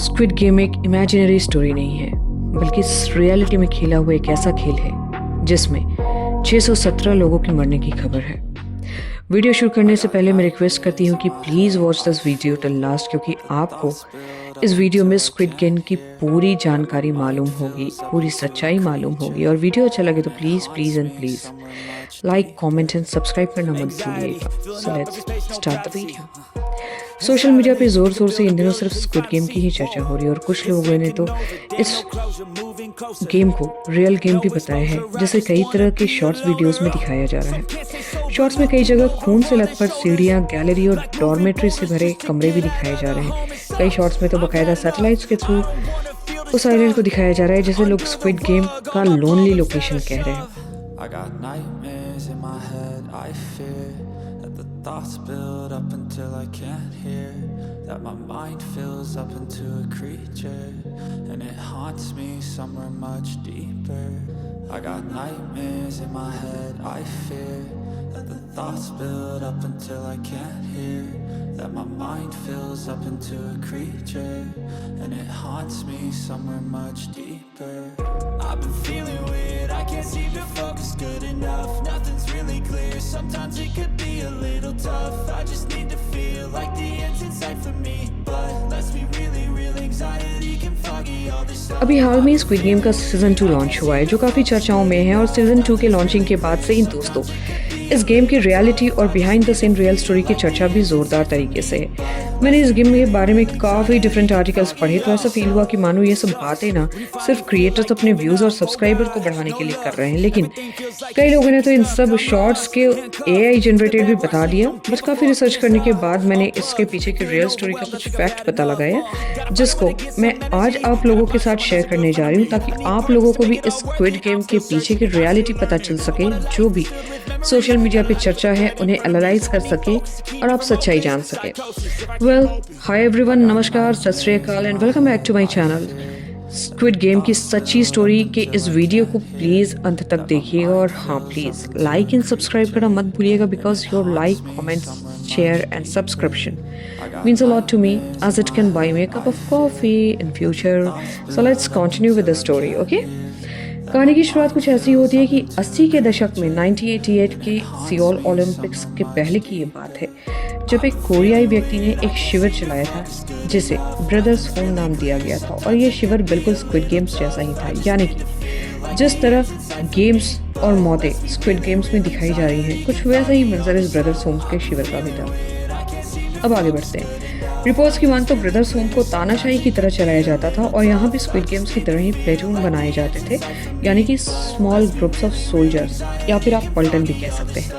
Squid game एक imaginary story नहीं है, बल्कि इस रियलिटी में खेला हुआ एक ऐसा खेल है जिसमें 617 लोगों के मरने की खबर है। वीडियो शुरू करने से पहले मैं रिक्वेस्ट करती हूँ कि please watch this video till last, क्योंकि आपको इस वीडियो में स्क्विड गेम की पूरी जानकारी मालूम होगी, पूरी सच्चाई मालूम होगी। और वीडियो अच्छा लगे तो please please and please like, comment and subscribe करना मत भूलिएगा। So let's start the video. Social media पे ज़ोर शोर से इन दिनों सिर्फ स्क्विड गेम की ही चर्चा हो रही है और कुछ लोगों ने तो इस गेम को रियल गेम भी बताया है, जिसे कई तरह के शॉर्ट्स वीडियोस में दिखाया जा रहा है। शॉर्ट्स में कई जगह खून से लथपथ सीढ़ियाँ, गैलरी और डॉर्मेट्री से भरे कमरे भी दिखाए जा रहे हैं। कई शॉर्ट्स में तो बाकायदा सैटेलाइट्स के थ्रू उस आइलैंड को दिखाया जा रहा है जिसे लोग स्क्विड गेम का लोनली लोकेशन कह रहे हैं। Thoughts build up until I can't hear, that my mind fills up into a creature, and it haunts me somewhere much deeper. I got nightmares in my head, I fear that the thoughts build up until I can't hear, that my mind fills up into a creature, and it haunts me somewhere much deeper. I've been feeling weird, I can't seem to focus good enough, nothing's really clear, sometimes it could be a little tough, I just need to feel like the end's in sight for me, but let's be really real, anxiety can foggy all this stuff. अभी हाल में squid game का season 2 launch हुआ है, जो काफ़ी चर्चाओं में है। और सीजन 2 के लॉन्चिंग के बाद से ही दोस्तों इस गेम की रियलिटी और behind the scene real story की चर्चा भी जोरदार तरीके से है। मैंने इस गेम के बारे में काफ़ी डिफरेंट आर्टिकल्स पढ़े, तो ऐसा फील हुआ कि मानो ये सब बातें ना सिर्फ क्रिएटर्स अपने व्यूज़ और सब्सक्राइबर को बढ़ाने के लिए कर रहे हैं, लेकिन कई लोगों ने तो इन सब शॉर्ट्स के AI जनरेटेड भी बता दिया। बस काफ़ी रिसर्च करने के बाद मैंने इसके पीछे की रियल स्टोरी का कुछ फैक्ट पता लगाया, जिसको मैं आज आप लोगों के साथ शेयर करने जा रही हूँ, ताकि आप लोगों को भी इस स्क्विड गेम के पीछे की रियलिटी पता चल सके, जो भी सोशल मीडिया पे चर्चा है उन्हें एनालाइज कर सके और आप सच्चाई जान सके। वेल, हाय एवरीवन, नमस्कार, Sat Shri Akal and welcome back to my channel. Squid game की सच्ची स्टोरी के इस वीडियो को प्लीज़ अंत तक देखिएगा, और हाँ प्लीज़ लाइक एंड सब्सक्राइब करना मत भूलिएगा, because your like, comment, share and subscription means a lot to me, as it can buy me a cup of coffee in future. So let's continue with the story, okay? कहानी की शुरुआत कुछ ऐसी होती है कि 80 के दशक में 1988 के सियोल ओलंपिक्स के पहले की ये बात है, जब एक कोरियाई व्यक्ति ने एक शिविर चलाया था जिसे ब्रदर्स होम नाम दिया गया था। और ये शिविर बिल्कुल स्क्विड गेम्स जैसा ही था, यानी कि जिस तरह गेम्स और मौतें स्क्विड गेम्स में दिखाई जा रही हैं, कुछ वैसा ही मंजर इस ब्रदर्स होम के शिविर का भी था। अब आगे बढ़ते हैं। रिपोर्ट्स की मान तो ब्रदर्स होम को तानाशाही की तरह चलाया जाता था, और यहाँ भी स्क्विड गेम्स की तरह ही प्लेटून बनाए जाते थे, यानी कि स्मॉल ग्रुप्स ऑफ सोल्जर्स, या फिर आप पलटन भी कह सकते हैं।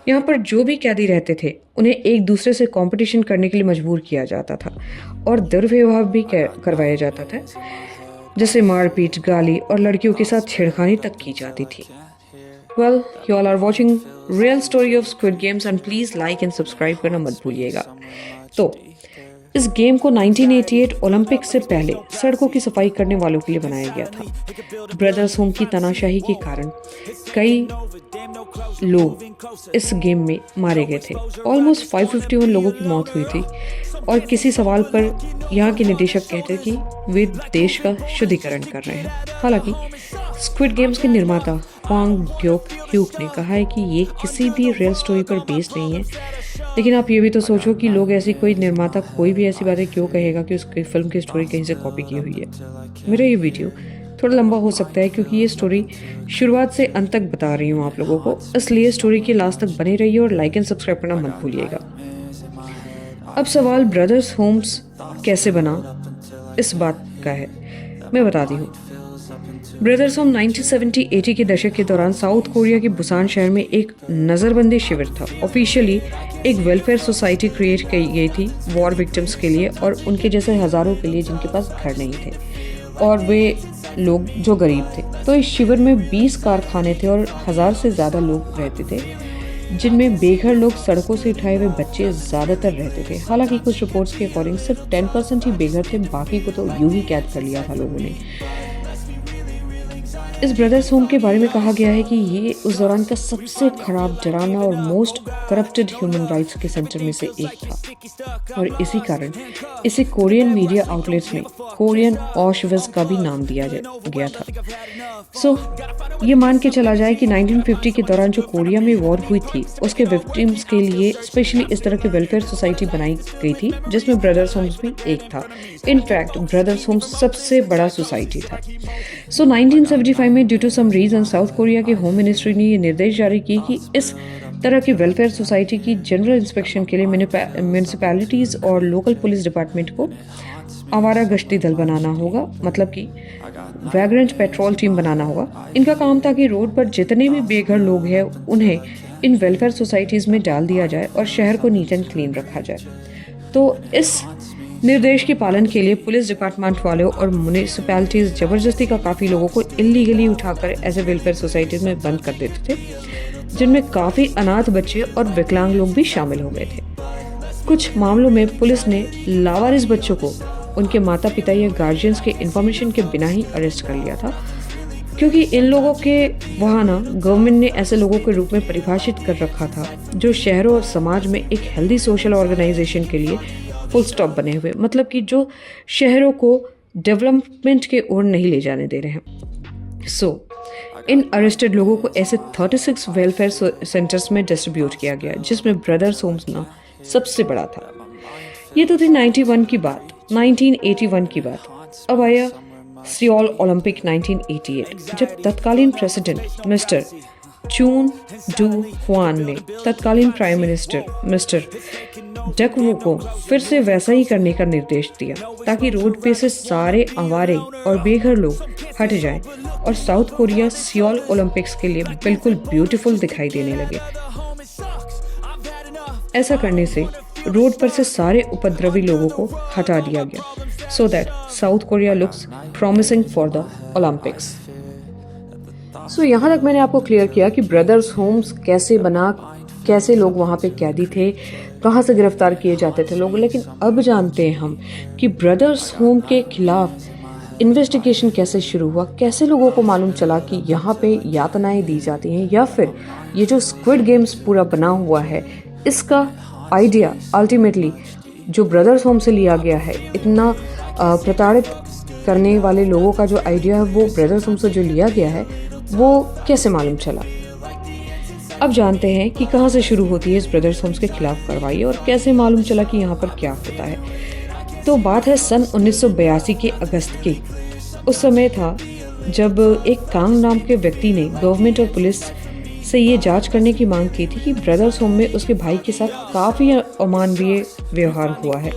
यहाँ पर जो भी कैदी रहते थे उन्हें एक दूसरे से कंपटीशन करने के लिए मजबूर किया जाता था, और दुर्व्यवहार भी करवाया जाता था, जैसे मारपीट, गाली और लड़कियों के साथ छेड़खानी तक की जाती थी। Well, you all are watching real story of squid games and please like and subscribe करना मत भूलिएगा। तो इस गेम को 1988 ओलंपिक से पहले सड़कों की सफाई करने वालों के लिए बनाया गया था। ब्रदर्स होम की तानाशाही के कारण कई लोग इस गेम में मारे गए थे। ऑलमोस्ट 551 लोगों की मौत हुई थी, और किसी सवाल पर यहाँ के निदेशक कहते कि वे देश का शुद्धिकरण कर रहे हैं। हालांकि स्क्विड गेम्स के निर्माता वांग ग्योक ह्यूक ने कहा है कि ये किसी भी रियल स्टोरी पर बेस्ड नहीं है, लेकिन आप ये भी तो सोचो कि लोग ऐसी कोई निर्माता कोई भी ऐसी बातें क्यों कहेगा कि उसकी फिल्म की स्टोरी कहीं से कॉपी की हुई है। मेरा ये वीडियो थोड़ा लंबा हो सकता है, क्योंकि ये स्टोरी शुरुआत से अंत तक बता रही हूँ आप लोगों को, इसलिए स्टोरी के लास्ट तक बने रहिए और लाइक एंड सब्सक्राइब करना मत भूलिएगा। अब सवाल ब्रदर्स होम्स कैसे बना, इस बात का है, मैं बताती हूँ। ब्रदर्स होम 1970-80 के दशक के दौरान साउथ कोरिया के बुसान शहर में एक नज़रबंदी शिविर था। ऑफिशियली एक वेलफेयर सोसाइटी क्रिएट की गई थी वॉर विक्टिम्स के लिए, और उनके जैसे हज़ारों के लिए जिनके पास घर नहीं थे, और वे लोग जो गरीब थे। तो इस शिविर में 20 कारखाने थे और 1000 से ज़्यादा लोग रहते थे, जिनमें बेघर लोग, सड़कों से उठाए हुए बच्चे ज़्यादातर रहते थे। हालांकि कुछ रिपोर्ट्स के अकॉर्डिंग सिर्फ 10% ही बेघर थे, बाकी को तो यूं ही कैद कर लिया था लोगों ने। इस ब्रदर्स होम के बारे में कहा गया है कि ये उस दौरान का सबसे खराब, डरावना और मोस्ट करप्टेड ह्यूमन राइट्स के सेंटर में से एक था और इसी कारण इसे कोरियन मीडिया आउटलेट्स में कोरियन ऑशविट्ज़ का भी नाम दिया गया था। ये मान के चला जाए कि 1950 के दौरान जो कोरिया में वॉर हुई थी उसके विक्टिम्स के लिए स्पेशली इस तरह की वेलफेयर सोसाइटी बनाई गई थी जिसमें ब्रदर्स होम्स भी एक था। इनफैक्ट ब्रदर्स होम्स सबसे बड़ा सोसाइटी था। 1975 में due to some reason South Korea के होम मिनिस्ट्री ने ये निर्देश जारी किए कि इस तरह की वेलफेयर सोसाइटी की जनरल इंस्पेक्शन के लिए म्यूनिसिपैलिटीज और लोकल पुलिस डिपार्टमेंट को आवारा गश्ती दल बनाना होगा, मतलब कि वैग्रेंट पेट्रोल टीम बनाना होगा। इनका काम था कि रोड पर जितने भी बेघर लोग हैं उन्हें इन वेलफेयर सोसाइटीज़ में डाल दिया जाए और शहर को नीट एंड क्लीन रखा जाए। तो इस निर्देश के पालन के लिए पुलिस डिपार्टमेंट वालों और म्यूनिसिपैलिटीज़ ज़बरदस्ती का काफ़ी लोगों को इलीगली उठाकर ऐसे वेलफेयर सोसाइटीज़ में बंद कर देते थे, जिनमें काफ़ी अनाथ बच्चे और विकलांग लोग भी शामिल हो गए थे। कुछ मामलों में पुलिस ने लावारिस बच्चों को उनके माता पिता या गार्जियंस के इन्फॉर्मेशन के बिना ही अरेस्ट कर लिया था, क्योंकि इन लोगों के वहाँ ना गवर्नमेंट ने ऐसे लोगों के रूप में परिभाषित कर रखा था जो शहरों और समाज में एक हेल्दी सोशल ऑर्गेनाइजेशन के लिए फुल स्टॉप बने हुए, मतलब कि जो शहरों को डेवलपमेंट के ओर नहीं ले जाने दे रहे हैं। इन अरेस्टेड लोगों को ऐसे 36 वेलफेयर सेंटर्स में डिस्ट्रीब्यूट किया गया, जिसमें ब्रदर्स होम्स ना सबसे बड़ा था। ये तो थी 1981 की बात। अब आया सियोल ओलंपिक 1988, जब तत्कालीन प्रेसिडेंट मिस्टर चून डू हुआन ने तत्कालीन प्राइम मिनिस्टर मिस्टर डकवू को फिर से वैसा ही करने का निर्देश दिया ताकि रोड पे से सारे आवारे और बेघर लोग हट जाएं और साउथ कोरिया सियोल ओलंपिक्स के लिए बिल्कुल ब्यूटीफुल दिखाई देने लगे। ऐसा करने से रोड पर से सारे उपद्रवी लोगों को हटा दिया गया so that south Korea looks promising for the Olympics. यहाँ तक मैंने आपको क्लियर किया कि ब्रदर्स होम्स कैसे बना, कैसे लोग वहाँ पे कैदी थे, कहाँ से गिरफ्तार किए जाते थे लोग। लेकिन अब जानते हैं हम कि ब्रदर्स होम के खिलाफ इन्वेस्टिगेशन कैसे शुरू हुआ, कैसे लोगों को मालूम चला कि यहाँ पे यातनाएं दी जाती हैं, या फिर ये जो स्क्विड गेम्स पूरा बना हुआ है इसका आइडिया अल्टीमेटली जो ब्रदर्स होम से लिया गया है। इतना प्रताड़ित करने वाले लोगों का जो आइडिया है वो ब्रदर्स होम से जो लिया गया है वो कैसे मालूम चला। अब जानते हैं कि कहाँ से शुरू होती है इस ब्रदर्स होम्स के खिलाफ कार्रवाई और कैसे मालूम चला कि यहाँ पर क्या होता है। तो बात है सन 1982 के अगस्त की। उस समय था जब एक कांग नाम के व्यक्ति ने गवर्नमेंट और पुलिस से ये जांच करने की मांग की थी कि ब्रदर्स होम में उसके भाई के साथ काफ़ी अमानवीय व्यवहार हुआ है,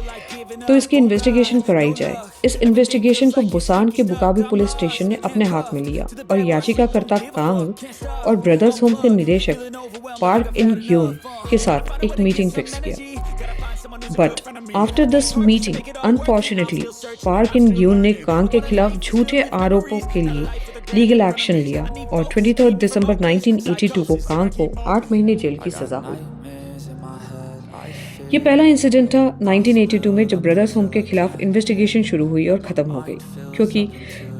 तो इसकी इन्वेस्टिगेशन कराई जाए। इस इन्वेस्टिगेशन को बुसान के बुकाबी पुलिस स्टेशन ने अपने हाथ में लिया और याचिकाकर्ता कांग और ब्रदर्स होम के निदेशक पार्क इन ग्यून के साथ एक मीटिंग फिक्स किया। But after this meeting unfortunately Park In Gyun ने कांग के खिलाफ झूठे आरोपों के लिए लीगल एक्शन लिया और 23 दिसंबर 1982 को कांग को 8 महीने जेल की सजा हुई। ये पहला इंसिडेंट था 1982 में जब ब्रदर्स होम के खिलाफ इन्वेस्टिगेशन शुरू हुई और ख़त्म हो गई, क्योंकि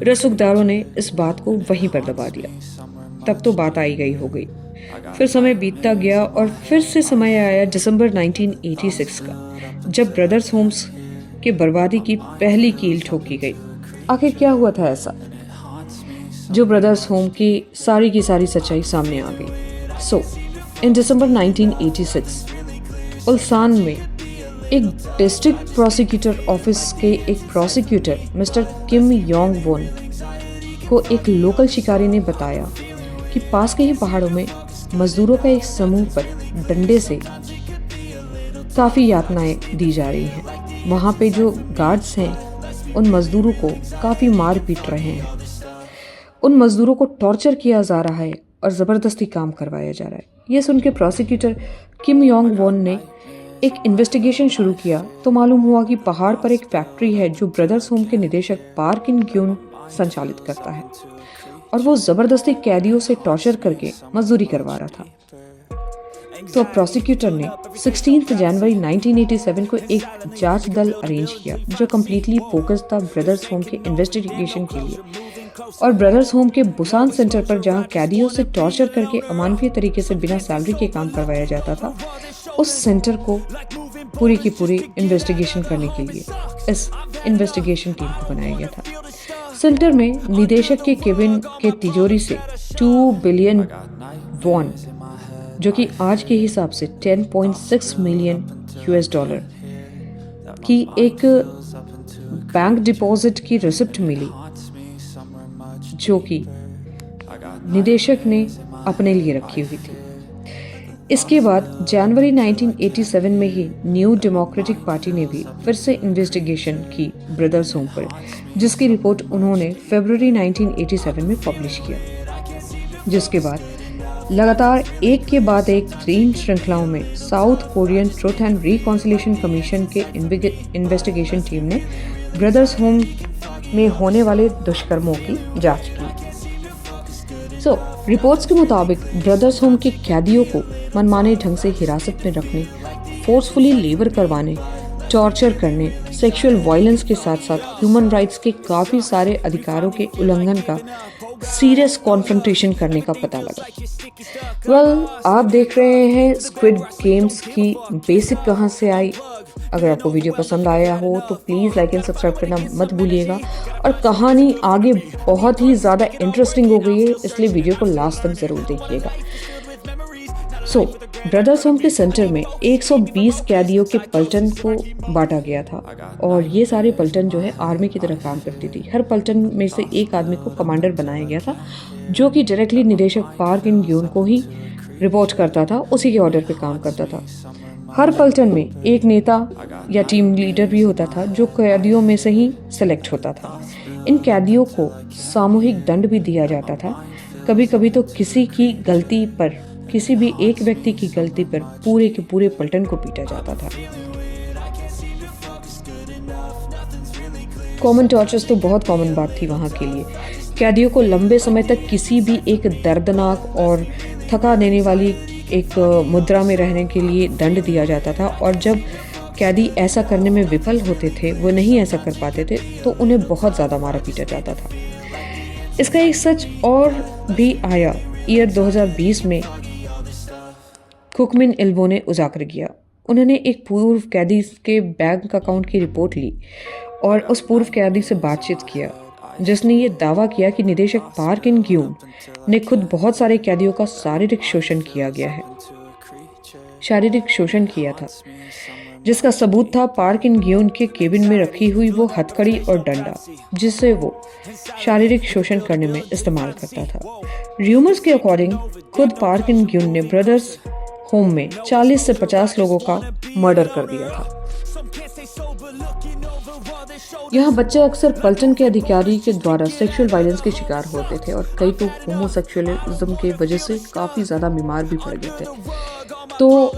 रसूखदारों ने इस बात को वहीं पर दबा दिया। तब तो बात आई गई हो गई। फिर समय बीतता गया और फिर से समय आया दिसंबर 1986 का, जब ब्रदर्स होम्स के बर्बादी की पहली कील ठोकी गई। आखिर क्या हुआ था ऐसा जो ब्रदर्स होम की सारी सच्चाई सामने आ गई। इन दिसंबर 1986 उल्सान में एक डिस्ट्रिक्ट प्रोसिक्यूटर ऑफिस के एक प्रोसिक्यूटर मिस्टर किम योंग वोन को एक लोकल शिकारी ने बताया कि पास के ही पहाड़ों में मजदूरों का एक समूह पर डंडे से काफ़ी यातनाएं दी जा रही हैं। वहाँ पे जो गार्ड्स हैं उन मजदूरों को काफ़ी मार पीट रहे हैं, उन मजदूरों को टॉर्चर किया जा रहा है और ज़बरदस्ती काम करवाया जा रहा है। ये सुन के प्रोसिक्यूटर किम योंग वोन ने एक इन्वेस्टिगेशन शुरू किया तो मालूम हुआ कि पहाड़ पर एक फैक्ट्री है जो ब्रदर्स होम के निदेशक पार्क इन ग्यून संचालित करता है और वो ज़बरदस्ती कैदियों से टॉर्चर करके मजदूरी करवा रहा था। तो प्रोसिक्यूटर ने 16 जनवरी 1987 को एक जांच दल अरेंज किया जो कम्प्लीटली फोकस था ब्रदर्स होम के इन्वेस्टिगेशन के लिए, और ब्रदर्स होम के बुसान सेंटर पर जहां कैदियों से टॉर्चर करके अमानवीय तरीके से बिना सैलरी के काम करवाया जाता था, उस सेंटर को पूरी की पूरी इन्वेस्टिगेशन करने के लिए इस इन्वेस्टिगेशन टीम को बनाया गया था। सेंटर में निदेशक के केबिन के तिजोरी से 2 बिलियन वॉन, जो कि आज के हिसाब से 10.6 मिलियन US डॉलर की एक बैंक डिपॉजिट की रिसिप्ट मिली, जो कि निदेशक ने अपने लिए रखी हुई थी। इसके बाद जनवरी 1987 में ही न्यू डेमोक्रेटिक पार्टी ने भी फिर से इन्वेस्टिगेशन की ब्रदर्स होम पर, जिसकी रिपोर्ट उन्होंने फरवरी 1987 में पब्लिश किया। जिसके बाद लगातार एक के बाद एक 3 श्रृंखलाओं में south Korean truth and reconciliation commission के इन्वेस्टिगेशन टीम ने ब्रदर्स होम में होने वाले दुष्कर्मों की जांच की। रिपोर्ट्स के मुताबिक ब्रदर्स होम के कैदियों को मनमाने ढंग से हिरासत में रखने, फोर्सफुली लेबर करवाने, टॉर्चर करने, सेक्सुअल वायलेंस के साथ साथ ह्यूमन राइट्स के काफ़ी सारे अधिकारों के उल्लंघन का सीरियस कॉन्फ्रंटेशन करने का पता लगा। आप देख रहे हैं स्क्विड गेम्स की बेसिक कहाँ से आई। अगर आपको वीडियो पसंद आया हो तो प्लीज़ लाइक एंड सब्सक्राइब करना मत भूलिएगा। और कहानी आगे बहुत ही ज़्यादा इंटरेस्टिंग हो गई है, इसलिए वीडियो को लास्ट तक ज़रूर देखिएगा। ब्रदर्स होम के सेंटर में 120 कैदियों के पलटन को बांटा गया था, और ये सारे पलटन जो है आर्मी की तरह काम करती थी। हर पलटन में से एक आदमी को कमांडर बनाया गया था, जो कि डायरेक्टली निदेशक पार्क इन ग्यून को ही रिपोर्ट करता था, उसी के ऑर्डर पे काम करता था। हर पलटन में एक नेता या टीम लीडर भी होता था, जो कैदियों में से ही सेलेक्ट होता था। इन कैदियों को सामूहिक दंड भी दिया जाता था। कभी कभी तो किसी भी एक व्यक्ति की गलती पर पूरे के पूरे पलटन को पीटा जाता था। कॉमन टॉर्चर्स तो बहुत कॉमन बात थी वहाँ के लिए। कैदियों को लंबे समय तक किसी भी एक दर्दनाक और थका देने वाली एक मुद्रा में रहने के लिए दंड दिया जाता था, और जब कैदी ऐसा करने में विफल होते थे, वो नहीं ऐसा कर पाते थे, तो उन्हें बहुत ज़्यादा मारा पीटा जाता था। इसका एक सच और भी आया ईयर 2020 में कुकमिन इल्बो ने उजागर किया। उन्होंने एक पूर्व कैदी के बैंक अकाउंट की रिपोर्ट ली और उस पूर्व कैदी से बातचीत किया, जिसने ये दावा किया कि निदेशक पार्क इन ग्यून ने खुद बहुत सारे कैदियों का शारीरिक शोषण किया था, जिसका सबूत था पार्क इन ग्यून के केबिन में रखी हुई वो हथकड़ी और डंडा, जिससे वो शारीरिक शोषण करने में इस्तेमाल करता था। र्यूमर्स के अकॉर्डिंग खुद पार्क इन ग्यून ने ब्रदर्स होम में 40 से 50 लोगों का मर्डर कर दिया था। यहाँ बच्चे अक्सर पलटन के अधिकारी के द्वारा सेक्सुअल वायलेंस के शिकार होते थे, और कई तो होमोसेक्सुअलिज्म के वजह से काफ़ी ज़्यादा बीमार भी पड़ गए थे। तो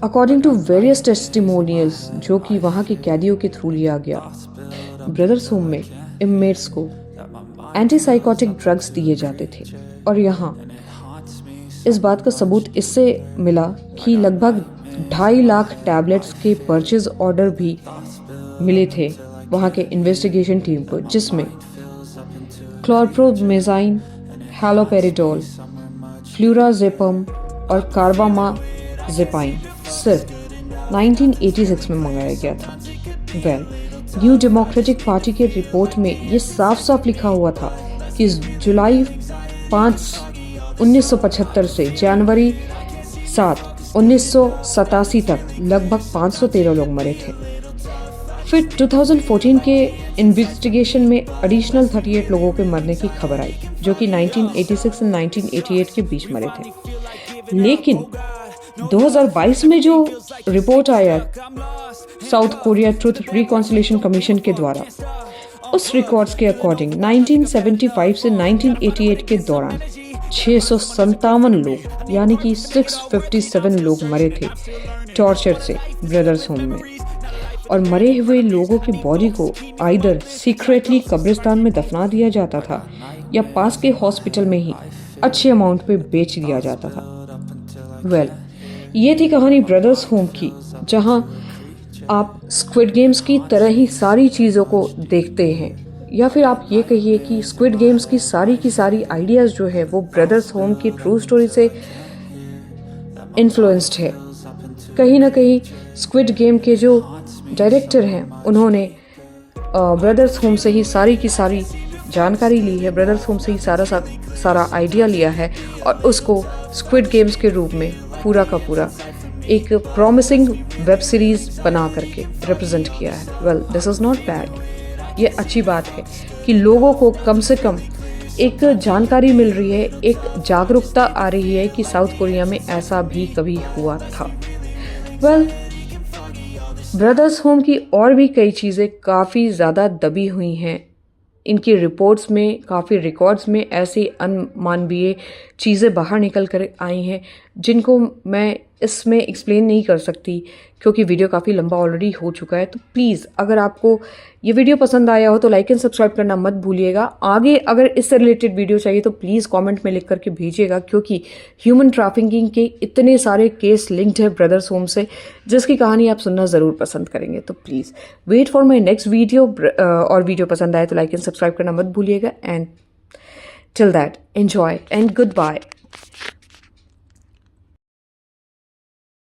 अकॉर्डिंग टू वेरियस टेस्टिमोनियल्स जो कि वहाँ के कैदियों के थ्रू लिया गया, ब्रदर्स होम में इनमेट्स को एंटीसाइकोटिक ड्रग्स दिए जाते थे। और यहाँ इस बात का सबूत इससे मिला कि लगभग 2.5 लाख टैबलेट्स के परचेज ऑर्डर भी मिले थे वहाँ के इन्वेस्टिगेशन टीम को, जिसमें क्लोरप्रोमेज़ाइन, हैलोपेरिडोल, फ्लूराजेपम और कार्बामाजेपाइन सिर्फ 1986 में मंगाया गया था। न्यू डेमोक्रेटिक पार्टी के रिपोर्ट में ये साफ साफ लिखा हुआ था कि जुलाई 5, 1975 से जनवरी 7, 1987 तक लगभग 513 लोग मरे थे। फिर 2014 के इन्वेस्टिगेशन में एडिशनल 38 लोगों के मरने की खबर आई, जो कि 1986 और 1988 के बीच मरे थे। लेकिन 2022 में जो रिपोर्ट आया south Korea truth reconciliation commission के द्वारा, उस रिकॉर्ड्स के अकॉर्डिंग 1975 से 1988 के दौरान 657 लोग यानी कि 657 लोग मरे थे टॉर्चर से ब्रदर्स होम में। और मरे हुए लोगों की बॉडी को आइदर सीक्रेटली कब्रिस्तान में दफना दिया जाता था या पास के हॉस्पिटल में ही अच्छे अमाउंट पे बेच दिया जाता था। ये थी कहानी ब्रदर्स होम की, जहां आप स्क्विड गेम्स की तरह ही सारी चीज़ों को देखते हैं। या फिर आप ये कहिए कि स्क्विड गेम्स की सारी आइडियाज़ जो है वो ब्रदर्स होम की ट्रू स्टोरी से इन्फ्लुएंस्ड है। कहीं ना कहीं स्क्विड गेम के जो डायरेक्टर हैं उन्होंने ब्रदर्स होम से ही सारी की सारी जानकारी ली है, ब्रदर्स होम से ही सारा आइडिया लिया है और उसको स्क्विड गेम्स के रूप में पूरा का पूरा एक प्रॉमिसिंग वेब सीरीज़ बना करके रिप्रेजेंट किया है। Well, this is not bad. ये अच्छी बात है कि लोगों को कम से कम एक जानकारी मिल रही है, एक जागरूकता आ रही है कि साउथ कोरिया में ऐसा भी कभी हुआ था। वेल, ब्रदर्स होम की और भी कई चीज़ें काफ़ी ज़्यादा दबी हुई हैं। इनकी रिपोर्ट्स में, काफ़ी रिकॉर्ड्स में ऐसी अनमानवीय चीज़ें बाहर निकल कर आई हैं जिनको मैं इसमें एक्सप्लेन नहीं कर सकती क्योंकि वीडियो काफ़ी लंबा ऑलरेडी हो चुका है। तो प्लीज़, अगर आपको ये वीडियो पसंद आया हो तो लाइक एंड सब्सक्राइब करना मत भूलिएगा। आगे अगर इससे रिलेटेड वीडियो चाहिए तो प्लीज़ कमेंट में लिख करके भेजिएगा क्योंकि ह्यूमन ट्रैफिकिंग के इतने सारे केस लिंक्ड है ब्रदर्स होम से जिसकी कहानी आप सुनना ज़रूर पसंद करेंगे। तो please wait for my next video. और वीडियो पसंद आए तो लाइक एंड सब्सक्राइब करना मत भूलिएगा। And till that, enjoy and good bye.